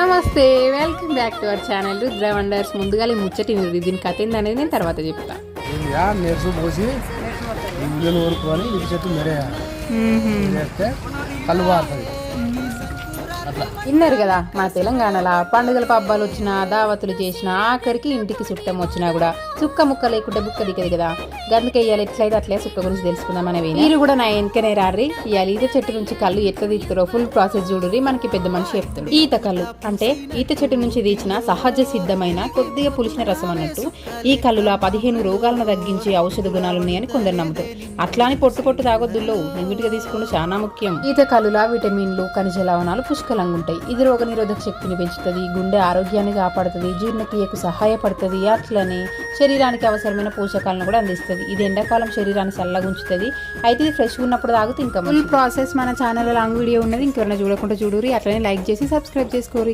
నమస్తే, welcome back to our channel Rudra wonders. ముందుగా ఈ ముచ్చటి దీని కథ ఏందనేది నేను తర్వాత చెప్తా. నెర్సు పోసి ఇల్లు ఊరుకొని ఇది చెట్టు మెరేస్తే కళ్ళు వారుతుంది. విన్నారు కదా, మన తెలంగాణలో పండుగల పబ్బాలు వచ్చినా దావతులు చేసినా ఆఖరికి ఇంటికి చుట్టం వచ్చినా కూడా చుక్క ముక్క లేకుంటే బుక్క దిగదు కదా. గందుకే ఇవాళ ఎట్లయితే అట్లే చుక్క గురించి తెలుసుకుందాం అనేవి. మీరు కూడా నా వెనకనే రారి. ఇవాళ ఈత చెట్టు నుంచి కళ్ళు ఎట్లా తీస్తారో ఫుల్ ప్రాసెస్ చూడురి. మనకి పెద్ద మనిషి చెప్తాడు. ఈత కళ్ళు అంటే ఈత చెట్టు నుంచి తీసిన సహజ సిద్ధమైన కొద్దిగా పులిసిన రసం అన్నట్టు. ఈ కళ్ళులో 15 రోగాలను తగ్గించే ఔషధ గుణాలు ఉన్నాయని కొందరు నమ్ముతారు. అట్లా అని పొట్టు తాగొద్దులో లిమిట్గా తీసుకుంటూ చాలా ముఖ్యం. ఈత కళ్ళులో విటమిన్లు ఖనిజ లవణాలు పుష్కలంగా ఉంటాయి. ఇది రోగ నిరోధక శక్తిని పెంచుతుంది, గుండె ఆరోగ్యాన్ని కాపాడుతుంది, జీర్ణక్రియకు సహాయపడుతుంది, అట్లనే శరీరానికి అవసరమైన పోషకాలను కూడా అందిస్తుంది. ఇది ఎండాకాలం శరీరాన్ని చల్లగా ఉంచుతుంది. అయితే ఇది ఫ్రెష్ ఉన్నప్పుడు తాగితే ఇంకా ఫుల్ ప్రాసెస్ మన ఛానల్లో లాంగ్ వీడియో ఉన్నది. ఇంకెవరైనా చూడకుండా చూడురి. అట్లనే లైక్ చేసి సబ్స్క్రైబ్ చేసుకోరు.